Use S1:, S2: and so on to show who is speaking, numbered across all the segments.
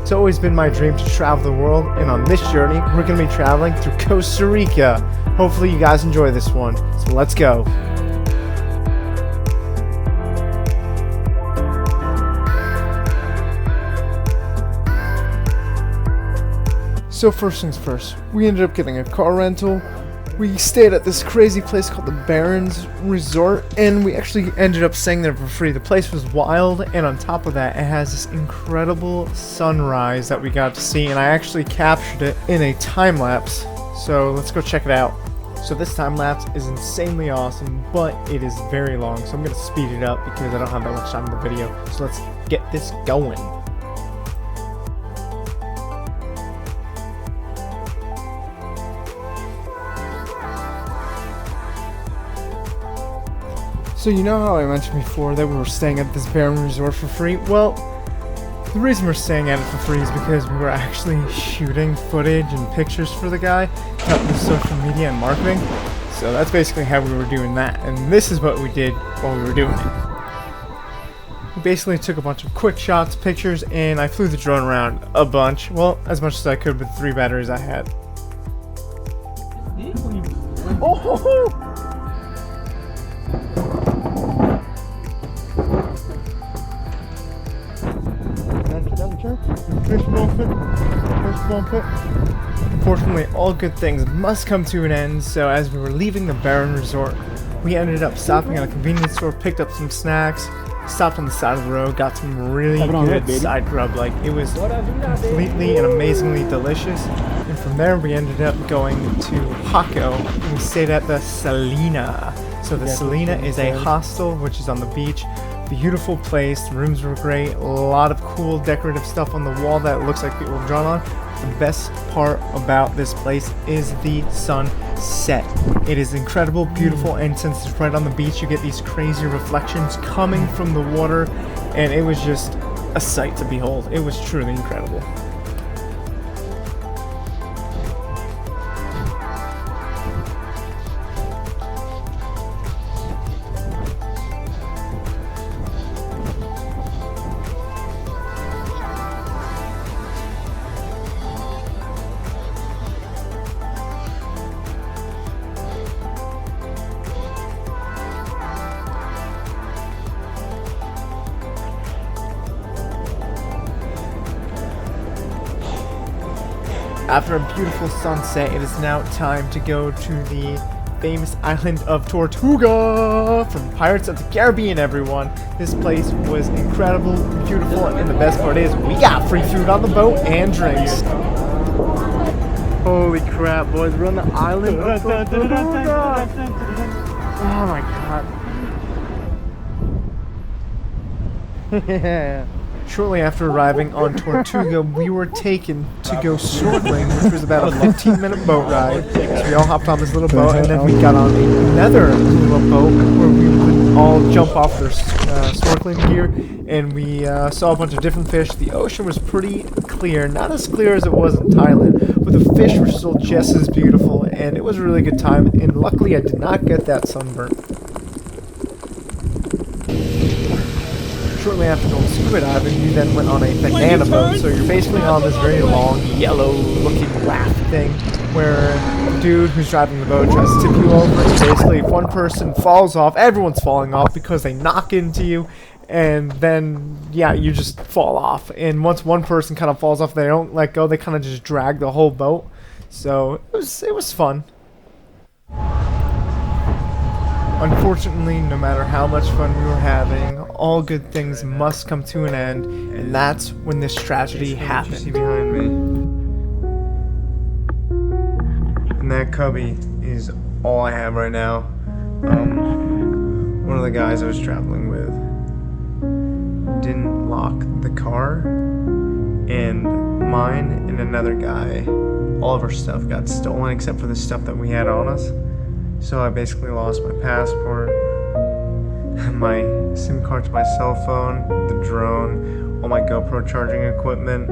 S1: It's always been my dream to travel the world, and on this journey, we're going to be traveling through Costa Rica. Hopefully you guys enjoy this one, so let's go. So first things first, we ended up getting a car rental. We stayed at this crazy place called the BARRONS Resort, and we actually ended up staying there for free. The place was wild, and on top of that, it has this incredible sunrise that we got to see, and I actually captured it in a time lapse. So let's go check it out. So this time lapse is insanely awesome, but it is very long, so I'm going to speed it up because I don't have that much time in the video. So let's get this going. So you know how I mentioned before that we were staying at this BARRONS Resort for free? Well, the reason we're staying at it for free is because we were actually shooting footage and pictures for the guy, helping with social media and marketing. So that's basically how we were doing that, and this is what we did while we were doing it. We basically took a bunch of quick shots, pictures, and I flew the drone around a bunch. Well, as much as I could with the 3 batteries I had. Oh! Unfortunately, all good things must come to an end, so as we were leaving the BARRONS Resort, we ended up stopping at a convenience store, picked up some snacks, stopped on the side of the road, got some really good side grub. Like, it was completely and amazingly delicious. And from there, we ended up going to Jaco, and we stayed at the SALINO. So the SALINO is a hostel which is on the beach. Beautiful place, the rooms were great, a lot of cool decorative stuff on the wall that looks like people have drawn on. The best part about this place is the sunset. It is incredible, beautiful, and since it's right on the beach, you get these crazy reflections coming from the water, and it was just a sight to behold. It was truly incredible. After a beautiful sunset, it is now time to go to the famous island of Tortuga from Pirates of the Caribbean, everyone. This place was incredible, beautiful, and the best part is we got free food on the boat and drinks. Holy crap, boys, we're on the island of Tortuga. Oh my god. Yeah. Shortly after arriving on Tortuga, we were taken to go snorkeling, which was about a 15-minute boat ride. So we all hopped on this little boat, and then we got on another little boat where we would all jump off their snorkeling gear, and we saw a bunch of different fish. The ocean was pretty clear, not as clear as it was in Thailand, but the fish were still just as beautiful, and it was a really good time, and luckily I did not get that sunburn. Shortly after going scuba diving, you then went on a banana boat, so you're basically on this very long, yellow-looking raft thing, where the dude who's driving the boat tries to tip you over, and basically if one person falls off, everyone's falling off because they knock into you, and then, yeah, you just fall off. And once one person kind of falls off, they don't let go, they kind of just drag the whole boat, so it was fun. Unfortunately, no matter how much fun we were having, all good things must come to an end, and that's when this tragedy happened. See behind me. And that cubby is all I have right now. One of the guys I was traveling with didn't lock the car, and mine and another guy, all of our stuff got stolen except for the stuff that we had on us. So I basically lost my passport, my SIM card to my cell phone, the drone, all my GoPro charging equipment,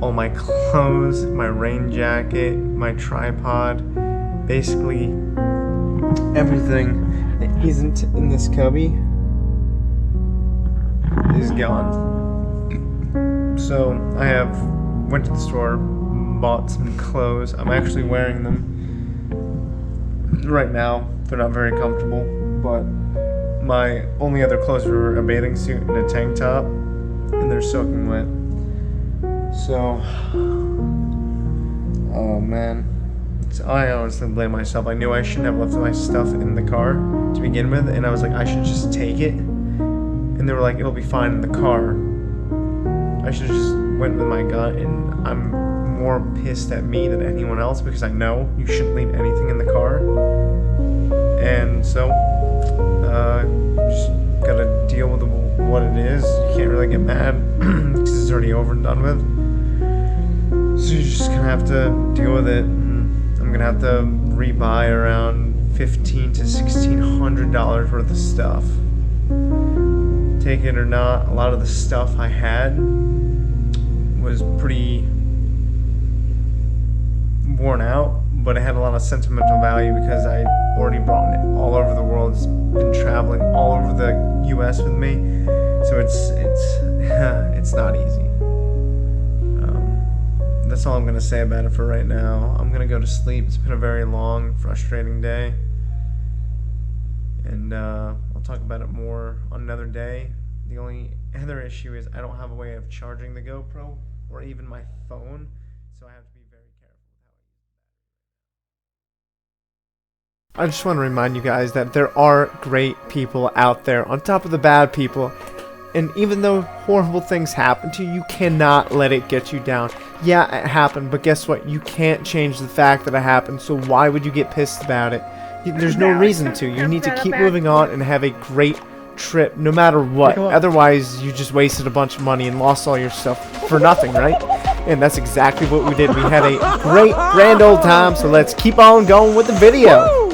S1: all my clothes, my rain jacket, my tripod, basically everything that isn't in this cubby is gone. So I have went to the store, bought some clothes. I'm actually wearing them right now. They're not very comfortable, but my only other clothes were a bathing suit and a tank top, and they're soaking wet. So, oh man, I honestly blame myself. I knew I shouldn't have left my stuff in the car to begin with, and I was like, I should just take it. And they were like, it'll be fine in the car. I should have just went with my gut, and I'm more pissed at me than anyone else because I know you shouldn't leave anything in the car. And so, just gotta deal with what it is. You can't really get mad because it's already over and done with. So you're just gonna have to deal with it. I'm gonna have to rebuy around $1,500 to $1,600 worth of stuff. Take it or not, a lot of the stuff I had was pretty worn out, but it had a lot of sentimental value because I already brought it all over the world. It's been traveling all over the US with me, so it's not easy. That's all I'm gonna say about it for right now. I'm gonna go to sleep. It's been a very long, frustrating day, and I'll talk about it more on another day. The only other issue is I don't have a way of charging the GoPro or even my phone, so I have to be very careful with how I use it. I just want to remind you guys that there are great people out there on top of the bad people, and even though horrible things happen to you, you cannot let it get you down. Yeah, it happened, but guess what? You can't change the fact that it happened, so why would you get pissed about it? There's no reason to. You need to keep moving on and have a great trip no matter what. Otherwise, you just wasted a bunch of money and lost all your stuff for nothing, right? And that's exactly what we did. We had a great grand old time, so let's keep on going with the video.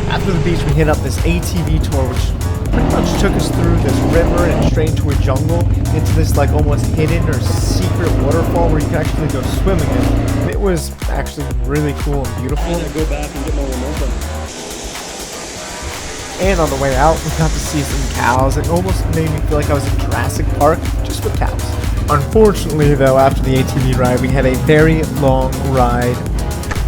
S1: After the beach, we hit up this ATV tour, which pretty much took us through this river and straight into a jungle, into this like almost hidden or secret waterfall where you can actually go swimming in. And it was actually really cool and beautiful.
S2: Go back and get more momentum.
S1: And on the way out, we got to see some cows. It almost made me feel like I was in Jurassic Park, just with cows. Unfortunately, though, after the ATV ride, we had a very long ride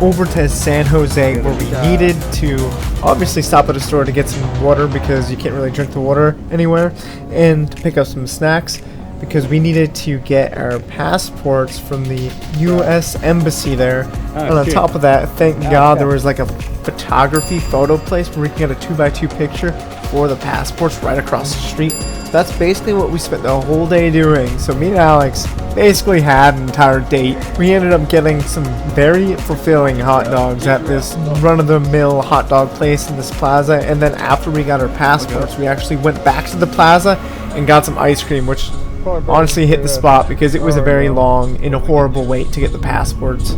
S1: over to San Jose, where we needed to obviously stop at a store to get some water because you can't really drink the water anywhere, and to pick up some snacks because we needed to get our passports from the US Embassy there. And on top of that, thank God there was like a photography photo place where we can get a 2x2 picture for the passports right across the street. That's basically what we spent the whole day doing. So me and Alex basically had an entire date. We ended up getting some very fulfilling hot dogs at this run-of-the-mill hot dog place in this plaza, and then after we got our passports, we actually went back to the plaza and got some ice cream, which honestly hit the spot because it was a very long and a horrible wait to get the passports.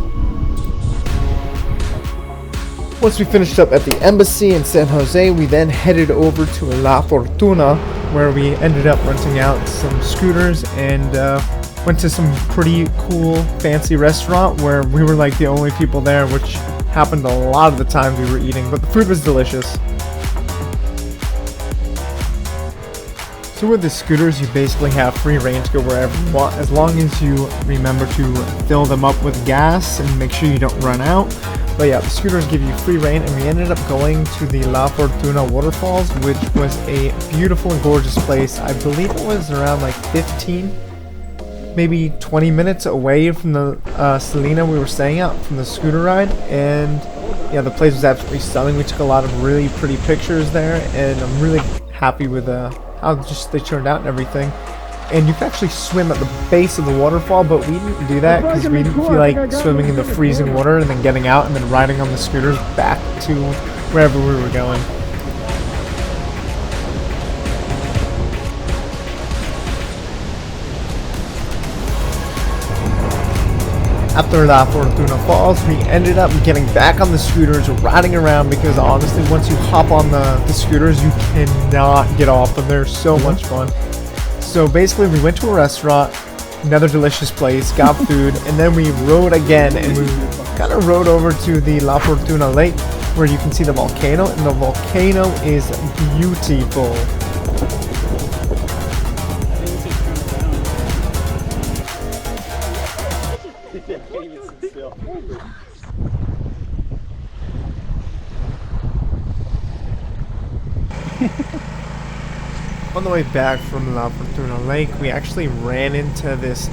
S1: Once we finished up at the embassy in San Jose, we then headed over to La Fortuna, where we ended up renting out some scooters and went to some pretty cool fancy restaurant where we were like the only people there, which happened a lot of the times we were eating, but the food was delicious. So with the scooters, you basically have free reign to go wherever you want, as long as you remember to fill them up with gas and make sure you don't run out. But yeah, the scooters give you free reign, and we ended up going to the La Fortuna waterfalls, which was a beautiful and gorgeous place. I believe it was around like 15, maybe 20 minutes away from the SALINO we were staying at from the scooter ride. And yeah, the place was absolutely stunning. We took a lot of really pretty pictures there, and I'm really happy with how just they turned out and everything. And you can actually swim at the base of the waterfall, but we didn't do that because we didn't feel like swimming in the freezing water and then getting out and then riding on the scooters back to wherever we were going. After La Fortuna Falls, we ended up getting back on the scooters, riding around, because honestly, once you hop on the scooters, you cannot get off them. They're so much fun. So basically, we went to a restaurant, another delicious place, got food, and then we rode again, and we kind of rode over to the La Fortuna Lake, where you can see the volcano, and the volcano is beautiful. On the way back from La Fortuna Lake, we actually ran into this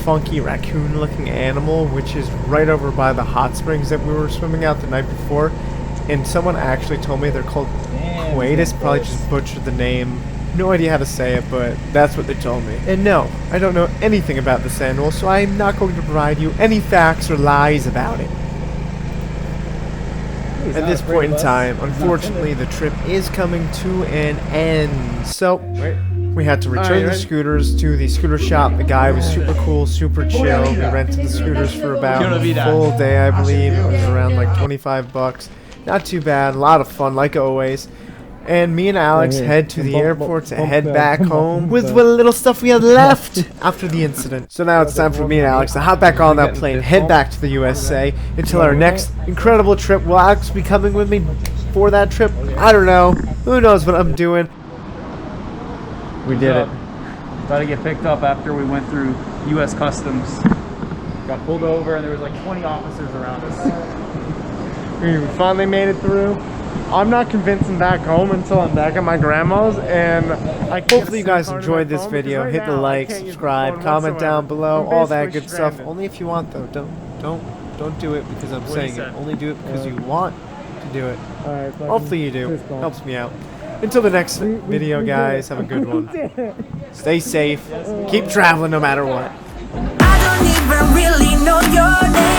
S1: funky raccoon-looking animal, which is right over by the hot springs that we were swimming out the night before. And someone actually told me they're called Quatus. Probably just butchered the name. No idea how to say it, but that's what they told me. And no, I don't know anything about this animal, so I'm not going to provide you any facts or lies about it. At this point in time, unfortunately, the trip is coming to an end. So, we had to return the scooters to the scooter shop. The guy was super cool, super chill. We rented the scooters for about a full day, I believe. It was around like 25 bucks. Not too bad, a lot of fun, like always. And me and Alex head to the airport to head back home with what little stuff we had left after the incident. So now it's time for me and Alex to hop back on that plane, head back to the USA until our next incredible trip. Will Alex be coming with me for that trip? I don't know. Who knows what I'm doing? We did it.
S2: About to get picked up after we went through U.S. Customs. Got pulled over and there was like 20 officers around us.
S1: We finally made it through. I'm not convinced I'm back home until I'm back at my grandma's, and hopefully you guys enjoyed this video. Hit the like, subscribe, comment down below, all that good stuff. Only if you want, though. Don't do it because I'm saying it. Only do it because you want to do it. Hopefully you do. Helps me out. Until the next video, guys, have a good one. Stay safe. Keep traveling no matter what.
S3: I don't even really know your name.